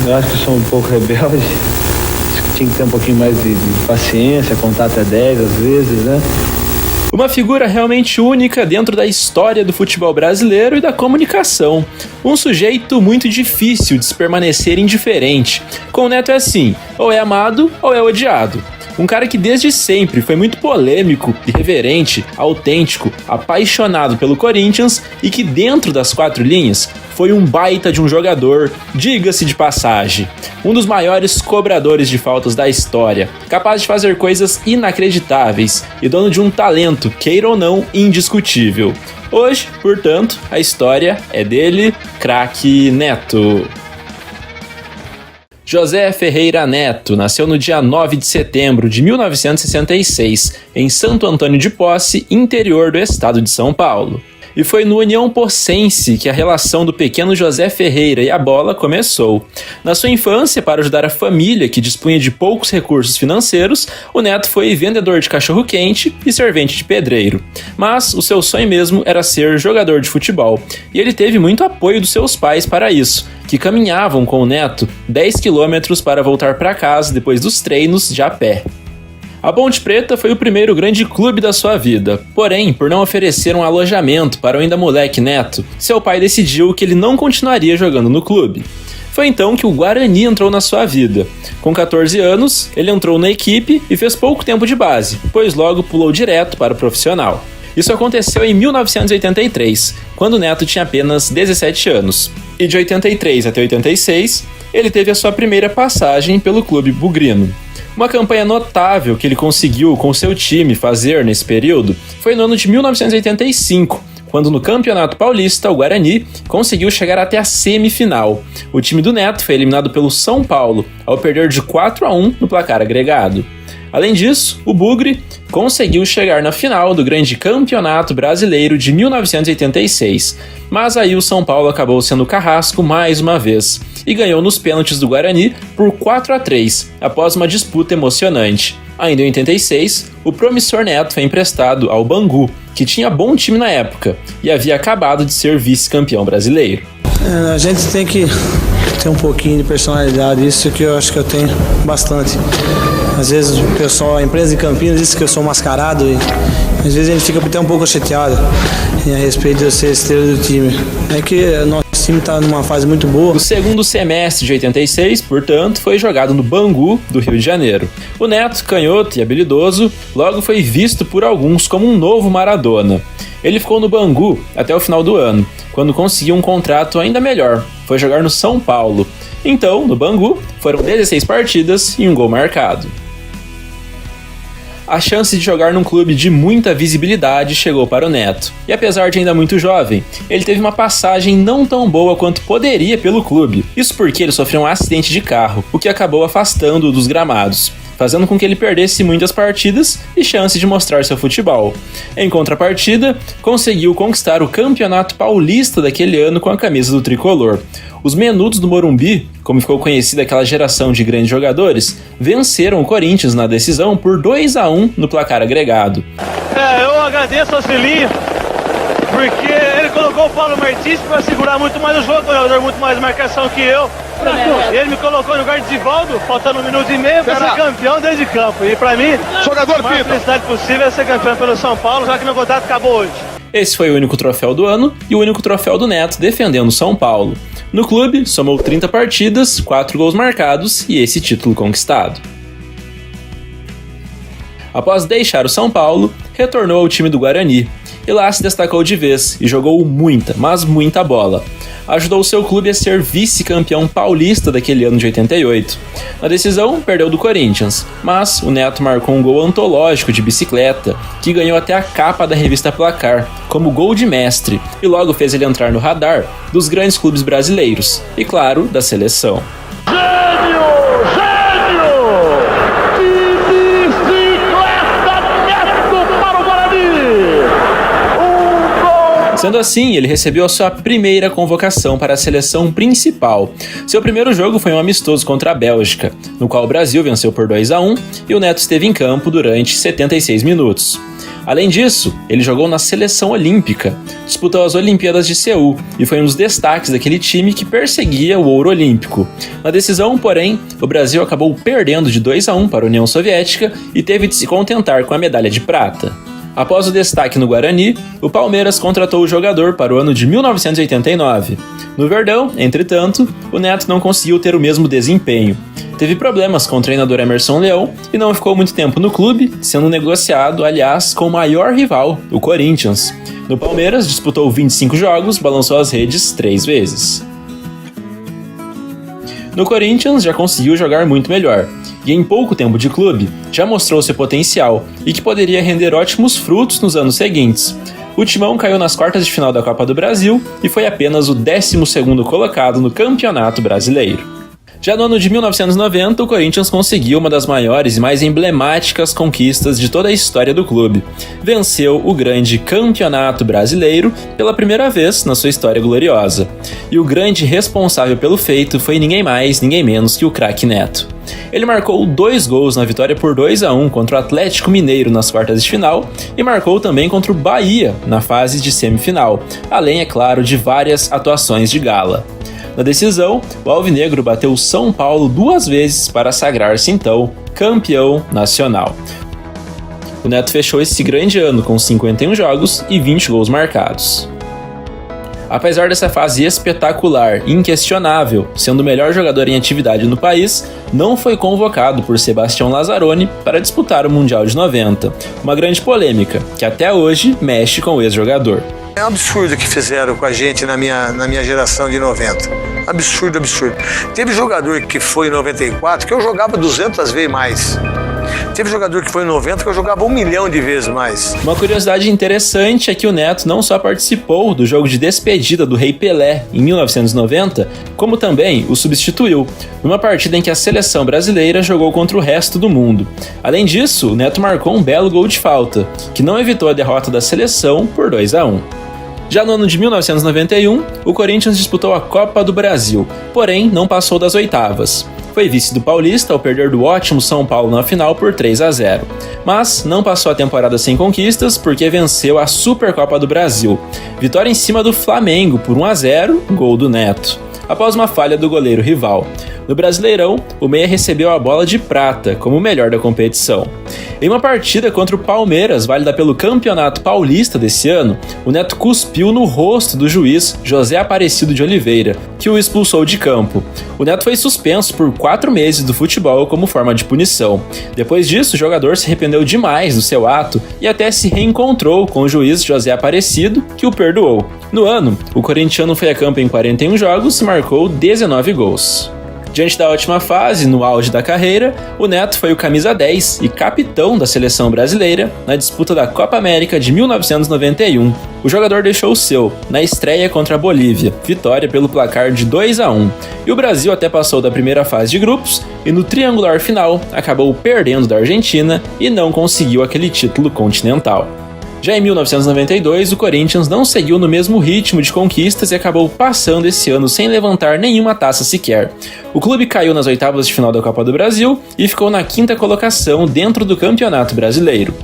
Eu acho que eu sou um pouco rebelde. Acho que tinha que ter um pouquinho mais de paciência, contar até 10 às vezes, né? Uma figura realmente única dentro da história do futebol brasileiro e da comunicação. Um sujeito muito difícil de se permanecer indiferente. Com o Neto é assim, ou é amado ou é odiado. Um cara que desde sempre foi muito polêmico, irreverente, autêntico, apaixonado pelo Corinthians e que dentro das quatro linhas foi um baita de um jogador, diga-se de passagem. Um dos maiores cobradores de faltas da história, capaz de fazer coisas inacreditáveis e dono de um talento, queira ou não, indiscutível. Hoje, portanto, a história é dele, craque Neto. José Ferreira Neto nasceu no dia 9 de setembro de 1966, em Santo Antônio de Posse, interior do estado de São Paulo. E foi no União Possense que a relação do pequeno José Ferreira e a bola começou. Na sua infância, para ajudar a família, que dispunha de poucos recursos financeiros, o Neto foi vendedor de cachorro-quente e servente de pedreiro. Mas o seu sonho mesmo era ser jogador de futebol, e ele teve muito apoio dos seus pais para isso, que caminhavam com o Neto 10 quilômetros para voltar para casa depois dos treinos de a pé. A Ponte Preta foi o primeiro grande clube da sua vida, porém, por não oferecer um alojamento para o ainda moleque Neto, seu pai decidiu que ele não continuaria jogando no clube. Foi então que o Guarani entrou na sua vida. Com 14 anos, ele entrou na equipe e fez pouco tempo de base, pois logo pulou direto para o profissional. Isso aconteceu em 1983, quando o Neto tinha apenas 17 anos. E de 83 até 86, ele teve a sua primeira passagem pelo clube bugrino. Uma campanha notável que ele conseguiu com seu time fazer nesse período foi no ano de 1985, quando no Campeonato Paulista, o Guarani conseguiu chegar até a semifinal. O time do Neto foi eliminado pelo São Paulo, ao perder de 4-1 no placar agregado. Além disso, o Bugre conseguiu chegar na final do Grande Campeonato Brasileiro de 1986, mas aí o São Paulo acabou sendo o carrasco mais uma vez e ganhou nos pênaltis do Guarani por 4-3, após uma disputa emocionante. Ainda em 86, o promissor Neto foi emprestado ao Bangu, que tinha bom time na época e havia acabado de ser vice-campeão brasileiro. A gente tem que ter um pouquinho de personalidade, isso que eu acho que eu tenho bastante. Às vezes o pessoal, a empresa de Campinas diz que eu sou mascarado e às vezes a gente fica até um pouco chateado a respeito de eu ser estrela do time. É que o nosso time está numa fase muito boa. O segundo semestre de 86, portanto, foi jogado no Bangu, do Rio de Janeiro. O Neto, canhoto e habilidoso, logo foi visto por alguns como um novo Maradona. Ele ficou no Bangu até o final do ano, quando conseguiu um contrato ainda melhor. Foi jogar no São Paulo. Então, no Bangu, foram 16 partidas e um gol marcado. A chance de jogar num clube de muita visibilidade chegou para o Neto. E apesar de ainda muito jovem, ele teve uma passagem não tão boa quanto poderia pelo clube. Isso porque ele sofreu um acidente de carro, o que acabou afastando-o dos gramados, fazendo com que ele perdesse muitas partidas e chance de mostrar seu futebol. Em contrapartida, conseguiu conquistar o Campeonato Paulista daquele ano com a camisa do tricolor. Os Menudos do Morumbi, como ficou conhecida aquela geração de grandes jogadores, venceram o Corinthians na decisão por 2-1 no placar agregado. Eu agradeço ao Cilinho, porque ele colocou o Paulo Martins para segurar muito mais o jogo, um jogador muito mais marcação que eu. Ele me colocou no lugar de Zivaldo, faltando 1 minuto e meio para ser campeão dentro de campo. E para mim, a maior felicidade possível é ser campeão pelo São Paulo, já que meu contrato acabou hoje. Esse foi o único troféu do ano e o único troféu do Neto defendendo São Paulo. No clube, somou 30 partidas, 4 gols marcados e esse título conquistado. Após deixar o São Paulo, retornou ao time do Guarani e lá se destacou de vez e jogou muita, mas muita bola. Ajudou o seu clube a ser vice-campeão paulista daquele ano de 88. Na decisão, perdeu do Corinthians, mas o Neto marcou um gol antológico de bicicleta, que ganhou até a capa da revista Placar, como gol de mestre, e logo fez ele entrar no radar dos grandes clubes brasileiros, e claro, da seleção. Sendo assim, ele recebeu a sua primeira convocação para a seleção principal. Seu primeiro jogo foi um amistoso contra a Bélgica, no qual o Brasil venceu por 2-1 e o Neto esteve em campo durante 76 minutos. Além disso, ele jogou na seleção olímpica, disputou as Olimpíadas de Seul e foi um dos destaques daquele time que perseguia o ouro olímpico. Na decisão, porém, o Brasil acabou perdendo de 2-1 para a União Soviética e teve de se contentar com a medalha de prata. Após o destaque no Guarani, o Palmeiras contratou o jogador para o ano de 1989. No Verdão, entretanto, o Neto não conseguiu ter o mesmo desempenho. Teve problemas com o treinador Emerson Leão e não ficou muito tempo no clube, sendo negociado, aliás, com o maior rival, o Corinthians. No Palmeiras, disputou 25 jogos, balançou as redes 3 vezes. No Corinthians, já conseguiu jogar muito melhor, e em pouco tempo de clube, já mostrou seu potencial e que poderia render ótimos frutos nos anos seguintes. O Timão caiu nas quartas de final da Copa do Brasil e foi apenas o 12º colocado no Campeonato Brasileiro. Já no ano de 1990, o Corinthians conseguiu uma das maiores e mais emblemáticas conquistas de toda a história do clube. Venceu o grande Campeonato Brasileiro pela primeira vez na sua história gloriosa. E o grande responsável pelo feito foi ninguém mais, ninguém menos que o craque Neto. Ele marcou 2 gols na vitória por 2-1 contra o Atlético Mineiro nas quartas de final e marcou também contra o Bahia na fase de semifinal, além, é claro, de várias atuações de gala. Na decisão, o Alvinegro bateu o São Paulo 2 vezes para sagrar-se então campeão nacional. O Neto fechou esse grande ano com 51 jogos e 20 gols marcados. Apesar dessa fase espetacular e inquestionável, sendo o melhor jogador em atividade no país, não foi convocado por Sebastião Lazzaroni para disputar o Mundial de 90, uma grande polêmica que até hoje mexe com o ex-jogador. É um absurdo o que fizeram com a gente na minha geração de 90. Absurdo, absurdo. Teve jogador que foi em 94 que eu jogava 200 vezes mais. Teve jogador que foi em 90 que eu jogava 1 milhão de vezes mais. Uma curiosidade interessante é que o Neto não só participou do jogo de despedida do Rei Pelé em 1990, como também o substituiu, numa partida em que a seleção brasileira jogou contra o resto do mundo. Além disso, o Neto marcou um belo gol de falta, que não evitou a derrota da seleção por 2-1. Já no ano de 1991, o Corinthians disputou a Copa do Brasil, porém não passou das oitavas. Foi vice do Paulista ao perder do ótimo São Paulo na final por 3-0. Mas não passou a temporada sem conquistas porque venceu a Supercopa do Brasil. Vitória em cima do Flamengo por 1-0, gol do Neto, após uma falha do goleiro rival. No Brasileirão, o Meia recebeu a bola de prata como o melhor da competição. Em uma partida contra o Palmeiras, válida pelo Campeonato Paulista desse ano, o Neto cuspiu no rosto do juiz José Aparecido de Oliveira, que o expulsou de campo. O Neto foi suspenso por 4 meses do futebol como forma de punição. Depois disso, o jogador se arrependeu demais do seu ato e até se reencontrou com o juiz José Aparecido, que o perdoou. No ano, o corintiano foi a campo em 41 jogos e marcou 19 gols. Diante da ótima fase, no auge da carreira, o Neto foi o camisa 10 e capitão da seleção brasileira na disputa da Copa América de 1991. O jogador deixou o seu na estreia contra a Bolívia, vitória pelo placar de 2-1. E o Brasil até passou da primeira fase de grupos e no triangular final acabou perdendo da Argentina e não conseguiu aquele título continental. Já em 1992, o Corinthians não seguiu no mesmo ritmo de conquistas e acabou passando esse ano sem levantar nenhuma taça sequer. O clube caiu nas oitavas de final da Copa do Brasil e ficou na 5ª colocação dentro do Campeonato Brasileiro.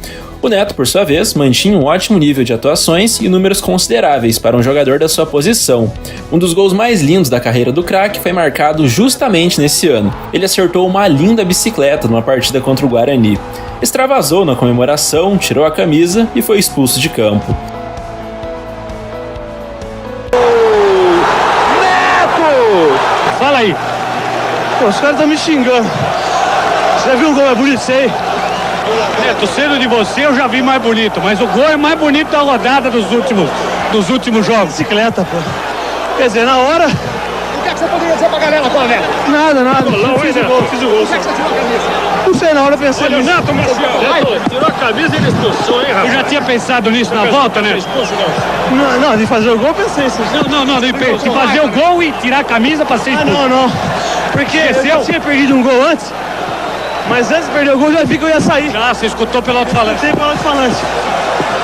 O Neto, por sua vez, mantinha um ótimo nível de atuações e números consideráveis para um jogador da sua posição. Um dos gols mais lindos da carreira do craque foi marcado justamente nesse ano. Ele acertou uma linda bicicleta numa partida contra o Guarani. Extravasou na comemoração, tirou a camisa e foi expulso de campo. Neto! Fala aí. Pô, os caras estão me xingando. Você já viu um gol mais bonito, sei? Neto, sendo de você eu já vi mais bonito, mas o gol é mais bonito da rodada dos últimos jogos. Bicicleta, pô. Quer dizer, na hora... O que é que você poderia dizer pra galera, Coronel? Nada. Fiz o gol. Por que é que você tirou a camisa? Não sei, na hora eu pensei nisso. Neto, Marcial, tirou a camisa e ele expulsou, hein, rapaz? Eu já tinha pensado nisso na volta, né? Não, de fazer o gol eu pensei isso. Não, de fazer o gol e tirar a camisa pra ser expulso. Não. Porque eu já tinha perdido um gol antes, mas antes de perder o gol eu já vi que eu ia sair. Ah, você escutou pelo alto-falante. Tem pelo alto-falante.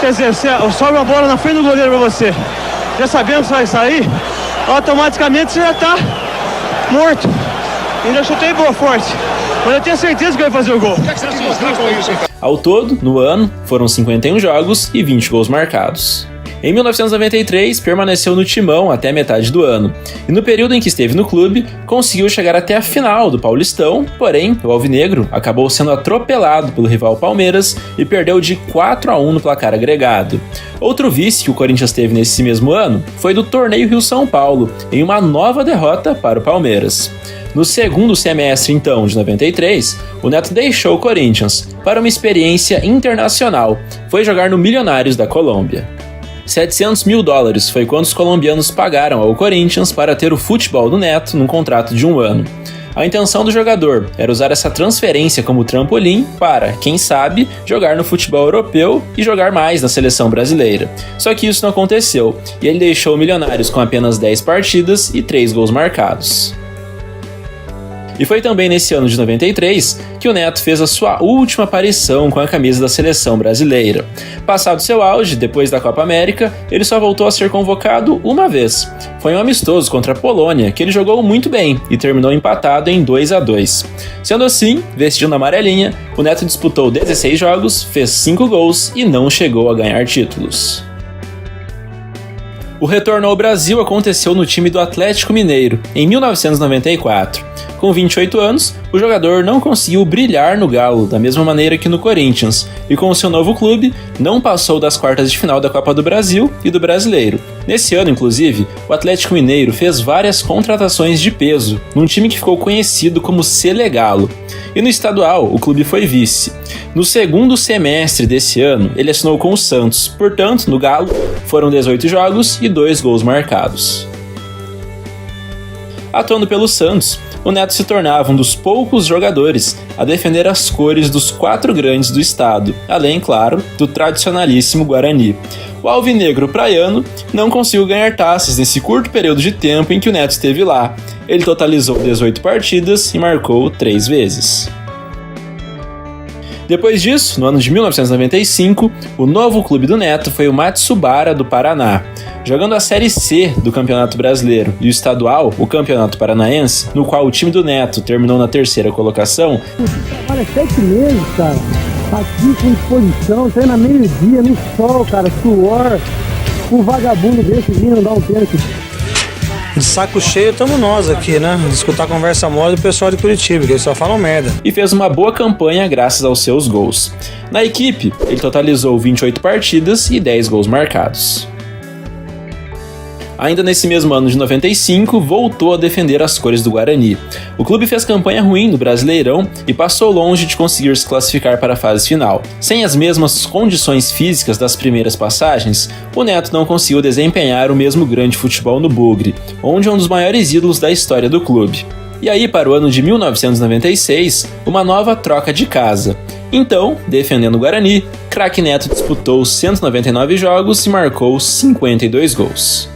Quer dizer, você sobe uma bola na frente do goleiro pra você, já sabendo que você vai sair, automaticamente você já tá morto. Ainda chutei boa, forte. Mas eu tinha certeza que eu ia fazer o gol. Ao todo, no ano, foram 51 jogos e 20 gols marcados. Em 1993, permaneceu no Timão até a metade do ano, e no período em que esteve no clube, conseguiu chegar até a final do Paulistão, porém, o alvinegro acabou sendo atropelado pelo rival Palmeiras e perdeu de 4-1 no placar agregado. Outro vice que o Corinthians teve nesse mesmo ano foi do Torneio Rio-São Paulo, em uma nova derrota para o Palmeiras. No segundo semestre, então, de 93, o Neto deixou o Corinthians para uma experiência internacional, foi jogar no Milionários da Colômbia. $700 mil foi quanto os colombianos pagaram ao Corinthians para ter o futebol do Neto num contrato de 1 ano. A intenção do jogador era usar essa transferência como trampolim para, quem sabe, jogar no futebol europeu e jogar mais na seleção brasileira. Só que isso não aconteceu, e ele deixou o Milionários com apenas 10 partidas e 3 gols marcados. E foi também nesse ano de 93 que o Neto fez a sua última aparição com a camisa da seleção brasileira. Passado seu auge, depois da Copa América, ele só voltou a ser convocado uma vez. Foi um amistoso contra a Polônia, que ele jogou muito bem e terminou empatado em 2-2. Sendo assim, vestindo a amarelinha, o Neto disputou 16 jogos, fez 5 gols e não chegou a ganhar títulos. O retorno ao Brasil aconteceu no time do Atlético Mineiro, em 1994. Com 28 anos, o jogador não conseguiu brilhar no Galo da mesma maneira que no Corinthians, e com o seu novo clube, não passou das quartas de final da Copa do Brasil e do Brasileiro. Nesse ano, inclusive, o Atlético Mineiro fez várias contratações de peso, num time que ficou conhecido como Selegalo. E no estadual, o clube foi vice. No segundo semestre desse ano, ele assinou com o Santos, portanto, no Galo, foram 18 jogos e 2 gols marcados. Atuando pelo Santos, o Neto se tornava um dos poucos jogadores a defender as cores dos 4 grandes do estado, além, claro, do tradicionalíssimo Guarani. O alvinegro praiano não conseguiu ganhar taças nesse curto período de tempo em que o Neto esteve lá. Ele totalizou 18 partidas e marcou 3 vezes. Depois disso, no ano de 1995, o novo clube do Neto foi o Matsubara do Paraná. Jogando a Série C do Campeonato Brasileiro e o estadual, o Campeonato Paranaense, no qual o time do Neto terminou na 3ª colocação. Trabalha 7 meses, cara. Aqui com disposição, treina meio-dia, no sol, cara, suor. Um vagabundo desse vindo dar um pênalti. De saco cheio estamos nós aqui, né? Escutar conversa mole do pessoal de Curitiba, que eles só falam merda. E fez uma boa campanha graças aos seus gols. Na equipe, ele totalizou 28 partidas e 10 gols marcados. Ainda nesse mesmo ano de 95, voltou a defender as cores do Guarani. O clube fez campanha ruim no Brasileirão e passou longe de conseguir se classificar para a fase final. Sem as mesmas condições físicas das primeiras passagens, o Neto não conseguiu desempenhar o mesmo grande futebol no Bugre, onde é um dos maiores ídolos da história do clube. E aí, para o ano de 1996, uma nova troca de casa. Então, defendendo o Guarani, craque Neto disputou 199 jogos e marcou 52 gols.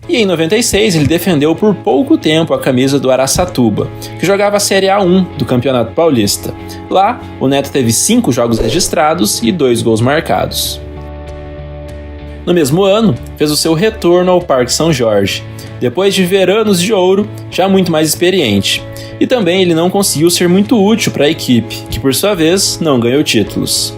E em 96 ele defendeu por pouco tempo a camisa do Araçatuba, que jogava a Série A1 do Campeonato Paulista. Lá, o Neto teve 5 jogos registrados e 2 gols marcados. No mesmo ano, fez o seu retorno ao Parque São Jorge, depois de ver anos de ouro, já muito mais experiente. E também ele não conseguiu ser muito útil para a equipe, que por sua vez não ganhou títulos.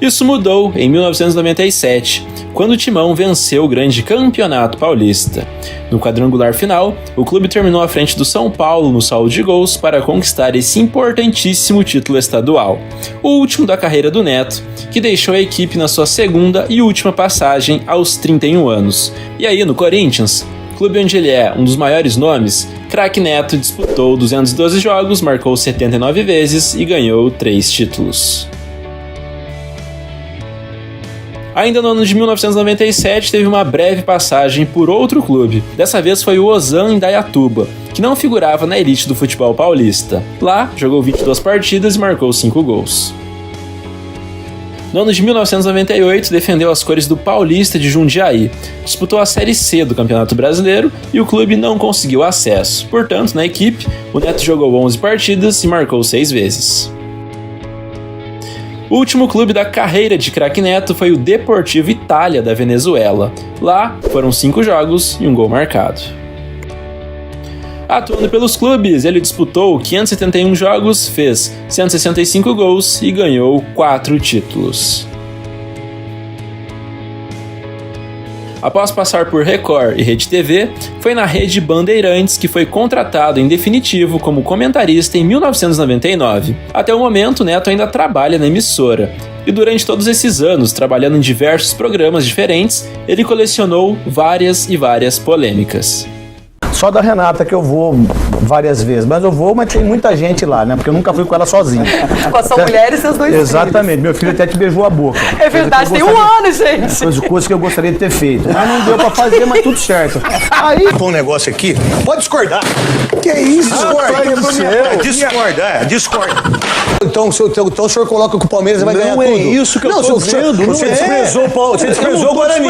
Isso mudou em 1997, quando o Timão venceu o grande Campeonato Paulista. No quadrangular final, o clube terminou à frente do São Paulo no saldo de gols para conquistar esse importantíssimo título estadual, o último da carreira do Neto, que deixou a equipe na sua segunda e última passagem aos 31 anos. E aí, no Corinthians, clube onde ele é um dos maiores nomes, craque Neto disputou 212 jogos, marcou 79 vezes e ganhou 3 títulos. Ainda no ano de 1997, teve uma breve passagem por outro clube. Dessa vez foi o Ozan Indaiatuba, que não figurava na elite do futebol paulista. Lá, jogou 22 partidas e marcou 5 gols. No ano de 1998, defendeu as cores do Paulista de Jundiaí. Disputou a Série C do Campeonato Brasileiro e o clube não conseguiu acesso. Portanto, na equipe, o Neto jogou 11 partidas e marcou 6 vezes. O último clube da carreira de craque Neto foi o Deportivo Itália da Venezuela. Lá, foram 5 jogos e 1 gol marcado. Atuando pelos clubes, ele disputou 571 jogos, fez 165 gols e ganhou 4 títulos. Após passar por Record e Rede TV, foi na Rede Bandeirantes que foi contratado em definitivo como comentarista em 1999. Até o momento, Neto ainda trabalha na emissora. E durante todos esses anos, trabalhando em diversos programas diferentes, ele colecionou várias e várias polêmicas. Só da Renata que eu vou várias vezes, mas tem muita gente lá, né? Porque eu nunca fui com ela sozinho. Com a sua mulher e seus 2 filhos. Exatamente, meu filho até te beijou a boca. É verdade, tem 1 ano, gente. Coisas que eu gostaria de ter feito. Mas não deu pra fazer, mas tudo certo. Aí, um negócio aqui, pode discordar. Que é isso? Discorda. Então o senhor coloca que o Palmeiras vai ganhar tudo. Não é isso que eu tô dizendo. Você desprezou o Paulo, você desprezou o Guarani.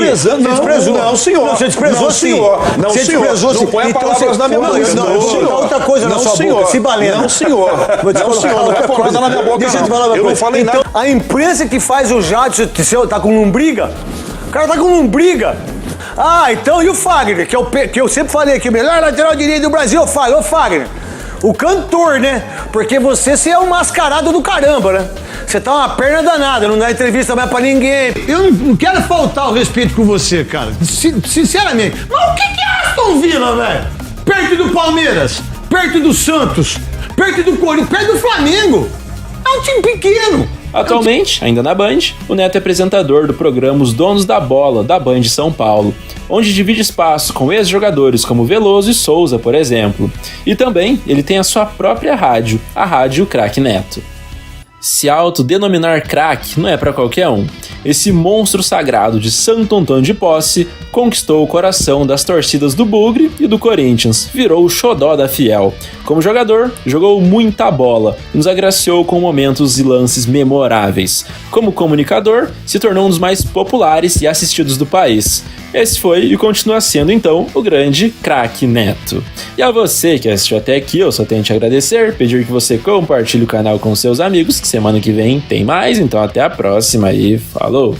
Não, senhor. Você desprezou sim. Não, senhor. Não põe palavras na minha boca. Não, senhor. Outra coisa na sua boca, se valendo. Não, senhor. Não, senhor. Não põe palavras na minha boca, não. Eu não falei nada. A imprensa que faz o Jadson tá com lombriga? O cara tá com lombriga. Ah, então e o Fagner, que eu sempre falei que o melhor lateral direito do Brasil, ô Fagner. O cantor, né? Porque você é um mascarado do caramba, né? Você tá uma perna danada, não dá entrevista mais pra ninguém. Eu não quero faltar o respeito com você, cara. Sinceramente. Mas o que é Aston Villa, velho? Perto do Palmeiras, perto do Santos, perto do Corinthians, perto do Flamengo. É um time pequeno. Atualmente, ainda na Band, o Neto é apresentador do programa Os Donos da Bola, da Band São Paulo, onde divide espaço com ex-jogadores como Veloso e Souza, por exemplo. E também ele tem a sua própria rádio, a Rádio Craque Neto. Se autodenominar craque não é para qualquer um. Esse monstro sagrado de Santo Antônio de Posse conquistou o coração das torcidas do Bugre e do Corinthians, virou o xodó da Fiel. Como jogador, jogou muita bola e nos agraciou com momentos e lances memoráveis. Como comunicador, se tornou um dos mais populares e assistidos do país. Esse foi e continua sendo, então, o grande Craque Neto. E a você que assistiu até aqui, eu só tenho a te agradecer, pedir que você compartilhe o canal com seus amigos, que semana que vem tem mais, então até a próxima e falou!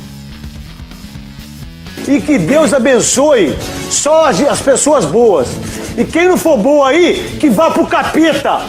E que Deus abençoe só as pessoas boas. E quem não for boa aí, que vá pro capeta!